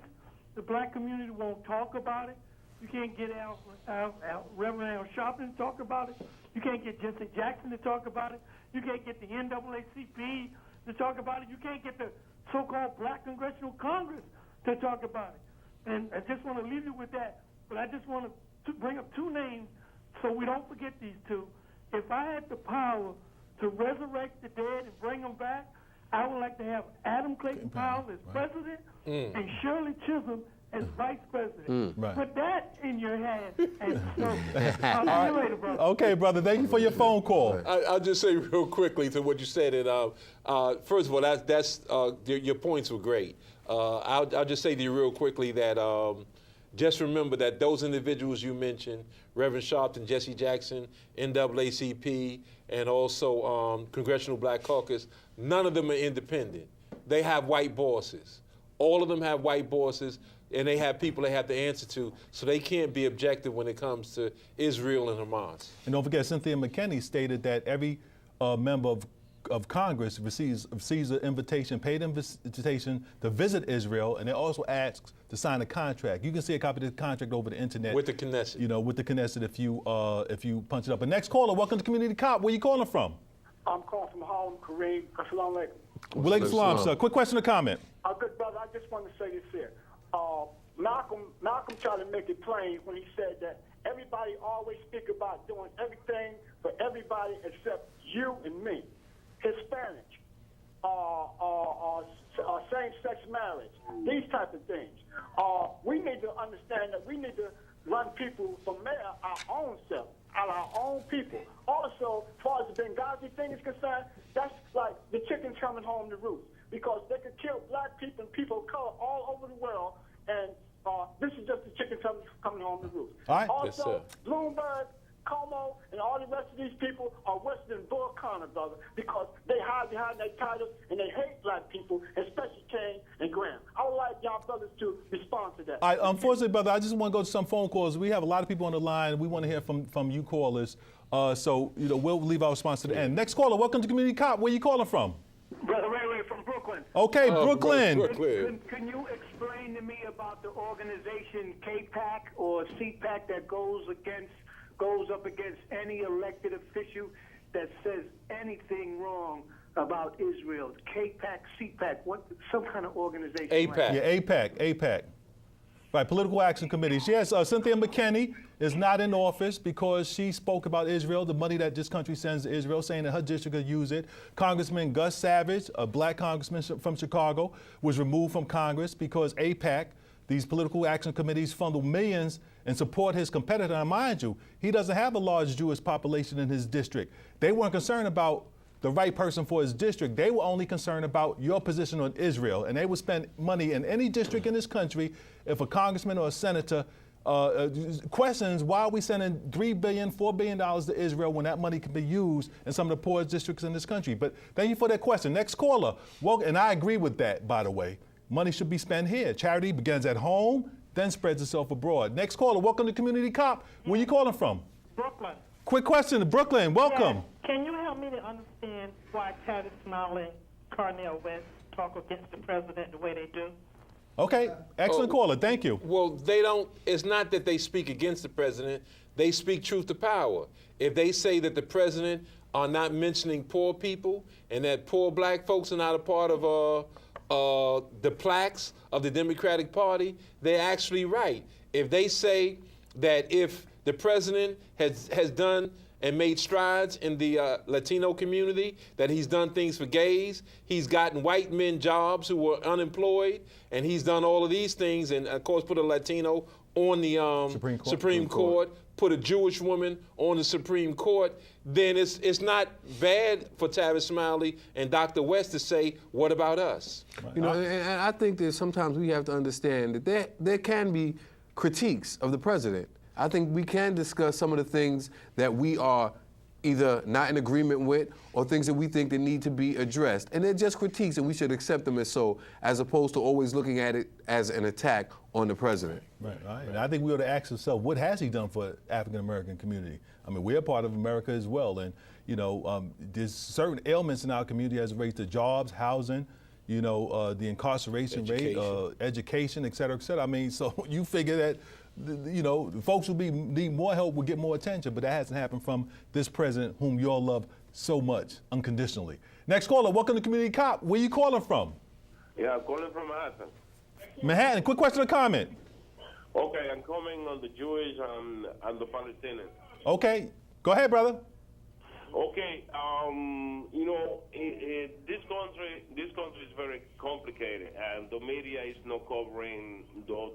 The black community won't talk about it. You can't get Reverend Al Sharpton to talk about it. You can't get Jesse Jackson to talk about it. You can't get the NAACP to talk about it. You can't get the so-called Black Congressional Congress to talk about it. And I just want to leave you with that. But I just want to bring up two names so we don't forget these two. If I had the power to resurrect the dead and bring them back, I would like to have Adam Clayton Powell as president and Shirley Chisholm as vice president. Right. Put that in your hand. And so, I'll see you later, brother. Okay, brother. Thank you for your phone call. I'll just say real quickly to what you said. And first of all, that's your points were great. I'll just say to you real quickly that just remember that those individuals you mentioned, Reverend Sharpton, Jesse Jackson, NAACP, and also Congressional Black Caucus, none of them are independent. They have white bosses. All of them have white bosses, and they have people they have to answer to, so they can't be objective when it comes to Israel and Hamas. And don't forget, Cynthia McKinney stated that every member of Congress receives an invitation, paid invitation to visit Israel, and it also asks to sign a contract. You can see a copy of the contract over the internet. With the Knesset. You know, with the Knesset if you punch it up. But next caller, welcome to Community Cop. Where you calling from? I'm calling from Harlem, Kareem. Assalamu alaikum. Walaikum salam, sir. Quick question or comment? Good brother, I just want to say this here. Malcolm tried to make it plain when he said that everybody always speak about doing everything for everybody except you and me. Hispanic, same-sex marriage, these type of things. We need to understand that we need to run people from our own self, our own people. Also, as far as the Benghazi thing is concerned, that's like the chickens coming home to roost, because they could kill black people and people of color all over the world, and this is just the chicken coming home to roost. All right. Also, Yes, sir. Bloomberg, Como, and all the rest of these people are worse than Bull Connor, brother, because they hide behind their titles and they hate black people, especially Kane and Graham. I would like y'all brothers to respond to that. Unfortunately, brother, I just want to go to some phone calls. We have a lot of people on the line. We want to hear from you callers. So, you know, we'll leave our response to the end. Next caller, welcome to Community Cop. Where you calling from? Brother Ray from Brooklyn. Okay, Brooklyn. Brooklyn. Can you explain to me about the organization KPAC or CPAC that goes up against any elected official that says anything wrong about Israel? KPAC, CPAC, some kind of organization? AIPAC. Like Yeah, AIPAC. Right, Political Action Committees. Yes, Cynthia McKinney is not in office because she spoke about Israel, the money that this country sends to Israel, saying that her district could use it. Congressman Gus Savage, a black congressman from Chicago, was removed from Congress because AIPAC, these political action committees, funnel millions and support his competitor. Now, mind you, he doesn't have a large Jewish population in his district. They weren't concerned about the right person for his district. They were only concerned about your position on Israel. And they would spend money in any district in this country if a congressman or a senator questions why are we sending $3 billion, $4 billion to Israel when that money can be used in some of the poorest districts in this country. But thank you for that question. Next caller. Well, and I agree with that, by the way. Money should be spent here. Charity begins at home, then spreads itself abroad. Next caller, welcome to Community Cop. Where you calling from? Brooklyn. Quick question, Brooklyn, welcome. Can you help me to understand why Tavis Smiley and Cornel West talk against the president the way they do? Okay, excellent caller, thank you. Well, they don't, it's not that they speak against the president, they speak truth to power. If they say that the president are not mentioning poor people and that poor black folks are not a part of the plaques of the Democratic Party, they're actually right. If they say that if the president has done and made strides in the Latino community, that he's done things for gays, he's gotten white men jobs who were unemployed, and he's done all of these things, and of course put a Latino on the Supreme Court, put a Jewish woman on the Supreme Court, then it's not bad for Tavis Smiley and Dr. West to say, what about us? You know, and I think that sometimes we have to understand that there can be critiques of the president. I think we can discuss some of the things that we are either not in agreement with or things that we think that need to be addressed. And they're just critiques and we should accept them as so, as opposed to always looking at it as an attack on the president. Right. And I think we ought to ask ourselves, what has he done for the African-American community? I mean, we're part of America as well. And, you know, there's certain ailments in our community as it relates to jobs, housing, you know, the incarceration rate, education, et cetera, et cetera. I mean, so you figure that, you know, folks who need more help will get more attention, but that hasn't happened from this president whom you all love so much unconditionally. Next caller, welcome to Community Cop. Where you calling from? Yeah, I'm calling from Manhattan. Manhattan. Quick question or comment? Okay, I'm coming on the Jewish and the Palestinians. Okay, go ahead, brother. Okay, you know, this country is very complicated, and the media is not covering the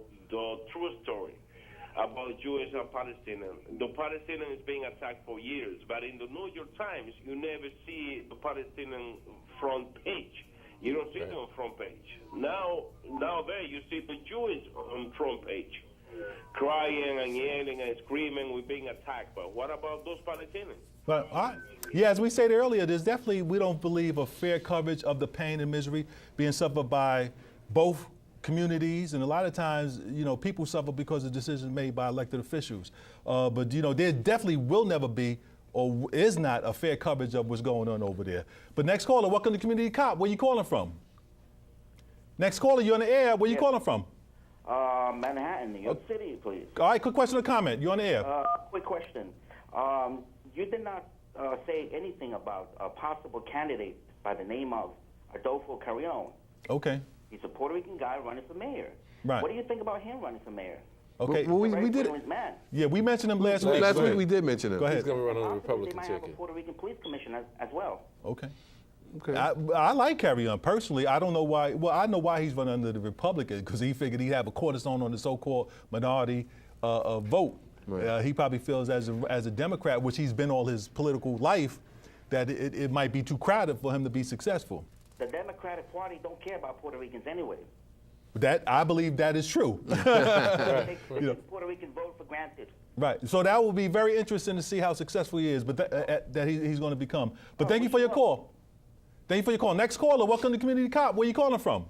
true story about Jewish and Palestinians. The Palestinian is being attacked for years, but in the New York Times, you never see the Palestinian front page. You don't see them on front page. Now there you see the Jewish on front page, crying and yelling and screaming, we're being attacked. But what about those Palestinians? But, all right. Yeah, as we said earlier, there's definitely, we don't believe, a fair coverage of the pain and misery being suffered by both communities, and a lot of times, you know, people suffer because of decisions made by elected officials. But, you know, there definitely will never be or is not a fair coverage of what's going on over there. But next caller, welcome to Community Cop. Where you calling from? Next caller, you're on the air. Where you calling from? Manhattan, New York City, please. All right, quick question or comment. You're on the air. Quick question. You did not say anything about a possible candidate by the name of Adolfo Carrion. Okay. He's a Puerto Rican guy running for mayor. Right. What do you think about him running for mayor? Okay. Well, we did. Man. Yeah, we mentioned him last week. Last week we did mention him. Go ahead. He's going to run on the Possibly Republican they might have a ticket. Puerto Rican police commission as well. Okay. Okay. I like Carrion personally. I don't know why. Well, I know why he's running under the Republican, because he figured he'd have a cornerstone on the so-called minority vote. Right. He probably feels as a Democrat, which he's been all his political life, that it might be too crowded for him to be successful. The Democratic Party don't care about Puerto Ricans anyway. That I believe that is true. They take the Puerto Rican vote for granted. Right. So that will be very interesting to see how successful he is, but that he's going to become. But thank you for your call. Thank you for your call. Next caller, welcome to Community Cop. Where you calling from?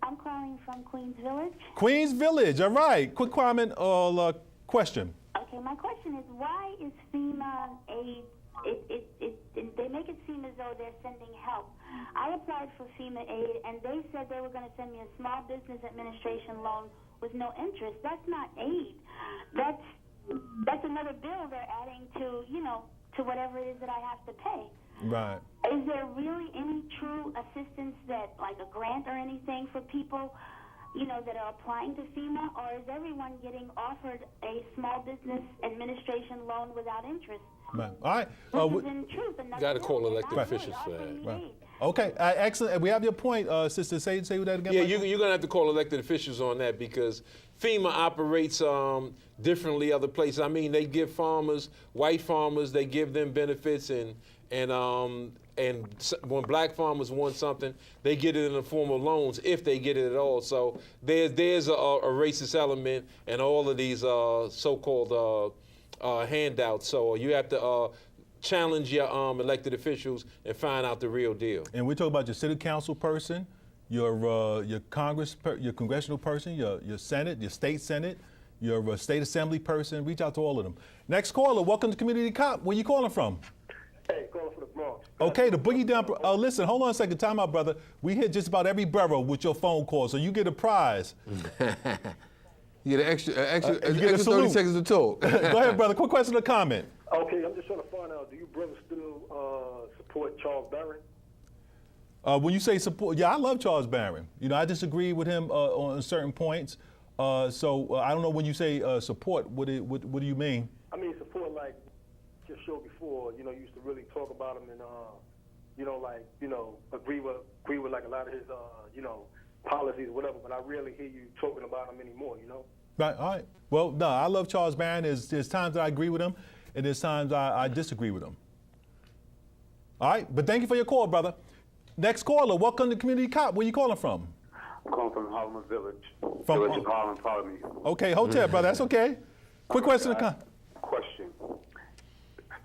I'm calling from Queens Village. Queens Village. All right. Quick comment or question. Okay, my question is, why is FEMA aid? They make it seem as though they're sending help. I applied for FEMA aid, and they said they were going to send me a small business administration loan with no interest. That's not aid. That's another bill they're adding to, you know, to whatever it is that I have to pay. Right. Is there really any true assistance that, like a grant or anything for people, you know, that are applying to FEMA, or is everyone getting offered a small business administration loan without interest? Right. All right. Which is in truth another Got to call bill. elected They're officials for offering that. me aid. Okay. Excellent. We have your point, sister. Say that again. Yeah, Michael? you're going to have to call elected officials on that, because FEMA operates differently other places. I mean, they give farmers, white farmers, they give them benefits, and when black farmers want something, they get it in the form of loans, if they get it at all. So there's a racist element in all of these so-called handouts. So you have to challenge your elected officials and find out the real deal. And we're talking about your city council person, your congressional person, your Senate, your state Senate, your state assembly person. Reach out to all of them. Next caller, welcome to Community Cop. Where you calling from? Hey, calling from the Bronx. Okay, the Boogie Down. Listen, hold on a second. Time out, brother. We hit just about every borough with your phone call, so you get a prize. You get an extra you get a 30 salute. seconds to talk. Go ahead, brother. Quick question or comment? Okay, I'm just trying to find out, do you brothers still support Charles Barron? When you say support, yeah, I love Charles Barron. You know, I disagree with him on certain points. So I don't know when you say support, what do you mean? I mean support like just showed before. You know, you used to really talk about him and agree with like a lot of his policies or whatever. But I rarely hear you talking about him anymore. You know. Right. All right. Well, no, I love Charles Barron. There's times that I agree with him, and there's times I disagree with him. All right. But thank you for your call, brother. Next caller, welcome to Community Cop. Where you calling from? I'm calling from Harlem Village. From Village of Harlem, pardon me. Okay, hotel, brother. That's okay. Quick question. Question.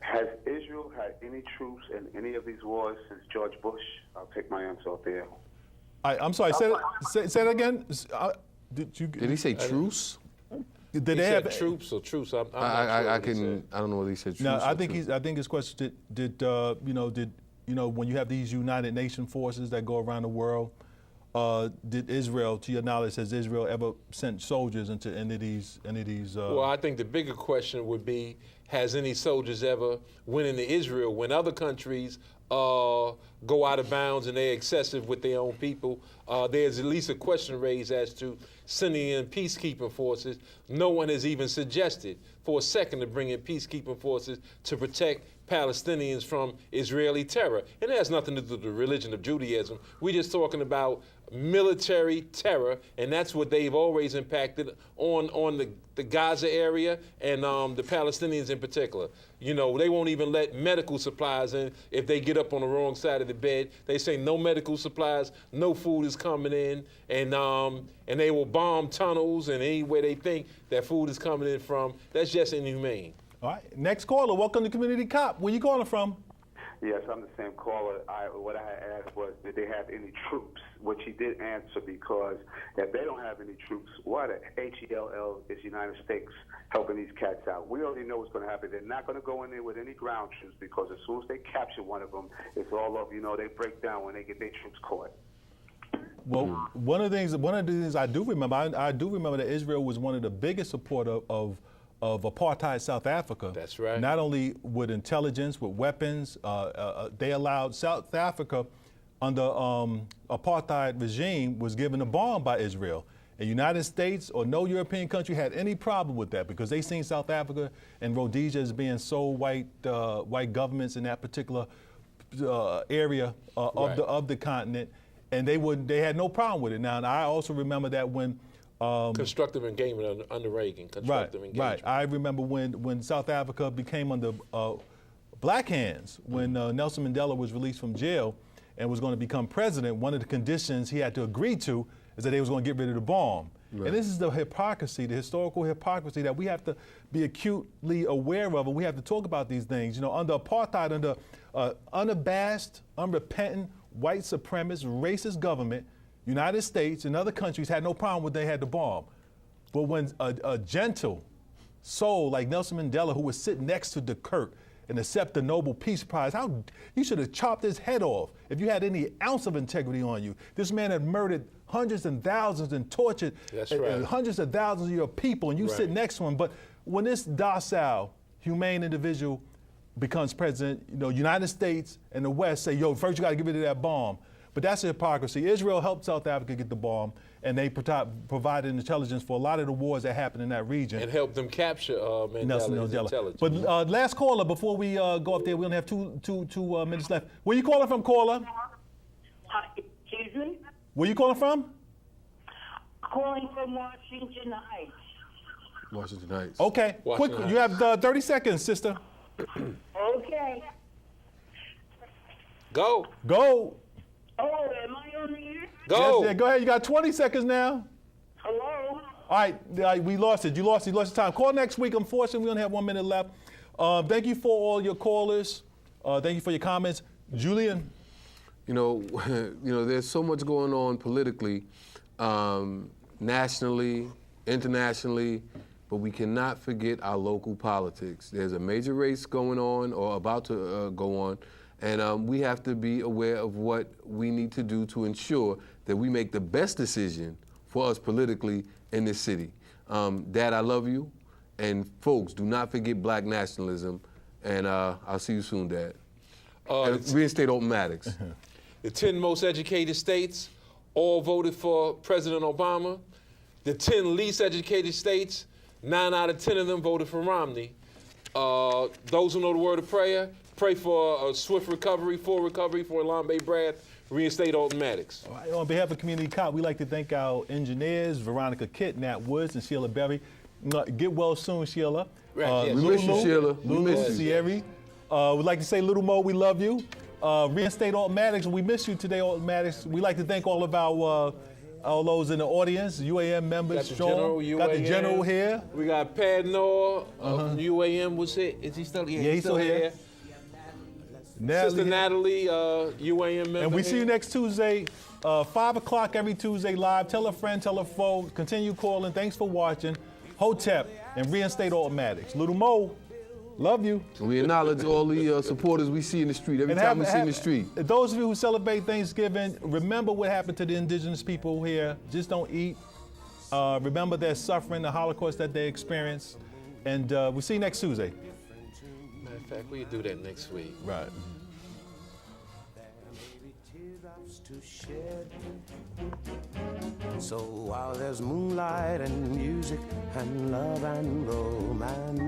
Has Israel had any troops in any of these wars since George Bush? I'll take my answer out there. I'm sorry. Say that again. Did he say truce? Did he they said have troops or truce? I'm not I sure I don't know whether he said truce. No, I or think truce. I think his question did when you have these United Nations forces that go around the world, did Israel, to your knowledge, has Israel ever sent soldiers into any of these? Well, I think the bigger question would be, has any soldiers ever went into Israel when other countries go out of bounds and they're excessive with their own people? There's at least a question raised as to sending in peacekeeping forces. No one has even suggested for a second to bring in peacekeeping forces to protect Palestinians from Israeli terror. And it has nothing to do with the religion of Judaism. We're just talking about military terror, and that's what they've always impacted on the Gaza area and the Palestinians in particular. You know, they won't even let medical supplies in if they get up on the wrong side of the bed. They say no medical supplies, no food is coming in, and they will bomb tunnels and anywhere they think that food is coming in from. That's just inhumane. All right, next caller, welcome to Community Cop. Where you calling from? Yes, I'm the same caller. What I had asked was, did they have any troops? Which he did answer, because if they don't have any troops, why the HELL is United States helping these cats out? We already know what's going to happen. They're not going to go in there with any ground troops, because as soon as they capture one of them, it's all over. You know, they break down when they get their troops caught. Well, one of the things I do remember, I do remember that Israel was one of the biggest supporters of apartheid South Africa. That's right. Not only with intelligence, with weapons, they allowed South Africa under apartheid regime was given a bomb by Israel. The United States or no European country had any problem with that, because they seen South Africa and Rhodesia as being sole white governments in that particular area of the continent, and they had no problem with it. Now, and I also remember that when constructive engagement under Reagan. Constructive engagement. Right. I remember when South Africa became under black hands, when Nelson Mandela was released from jail and was going to become president. One of the conditions he had to agree to is that they was going to get rid of the bomb. Right. And this is the hypocrisy, the historical hypocrisy that we have to be acutely aware of, and we have to talk about these things. You know, under apartheid, under unabashed, unrepentant, white supremacist, racist government, United States and other countries had no problem when they had the bomb. But when a gentle soul like Nelson Mandela, who was sitting next to de Klerk and accept the Nobel Peace Prize, you should have chopped his head off if you had any ounce of integrity on you. This man had murdered hundreds and thousands and tortured hundreds of thousands of your people, and you sit next to him. But when this docile, humane individual becomes president, you know, United States and the West say, yo, first you got to get rid of that bomb. But that's the hypocrisy. Israel helped South Africa get the bomb, and they provided intelligence for a lot of the wars that happened in that region. And helped them capture Nelson Mandela's intelligence. But last caller, before we go up there, we only have two minutes left. Where you calling from, caller? Excuse me? Where you calling from? Calling from Washington Heights. Washington Heights. Okay, quick. You have 30 seconds, sister. Okay. Go. Oh, am I on the air? Go. Yes, go ahead. You got 20 seconds now. Hello? All right, we lost it. You lost your time. Call next week. Unfortunately, we only have 1 minute left. Thank you for all your callers. Thank you for your comments. Julian? You know, there's so much going on politically, nationally, internationally, but we cannot forget our local politics. There's a major race going on or about to go on, and we have to be aware of what we need to do to ensure that we make the best decision for us politically in this city. Dad, I love you, and folks, do not forget black nationalism, and I'll see you soon, Dad. And reinstate Alton Maddox. The 10 most educated states all voted for President Obama. The 10 least educated states, 9 out of 10 of them voted for Romney. Those who know the word of prayer, pray for a swift recovery, full recovery for Elambe Brad, reinstate Alton Maddox. All right, on behalf of Community Cop, we'd like to thank our engineers, Veronica Kitt, Nat Woods, and Sheila Berry. Get well soon, Sheila. Right, yes. We miss you, Sheila. We Lulu, miss you. Sierra. We'd like to say, Little Mo, we love you. Reinstate Alton Maddox, we miss you today, Alton Maddox. We'd like to thank all of our all those in the audience, UAM members, Got the strong. general, Got the general here. We got Pat Noor from UAM. Was it? Is he still here? Yeah, he's still here. Sister Natalie, UAM member. And we see you here. next Tuesday, 5 o'clock every Tuesday live. Tell a friend, tell a foe. Continue calling. Thanks for watching. Hotep and reinstate Alton Maddox. Little Mo, love you. We acknowledge all the supporters we see in the street every time we see in the street. Those of you who celebrate Thanksgiving, remember what happened to the indigenous people here. Just don't eat. Remember their suffering, the Holocaust that they experienced. And we'll see you next Tuesday. Matter of fact, we'll do that next week. Right. So while there's moonlight and music and love and romance,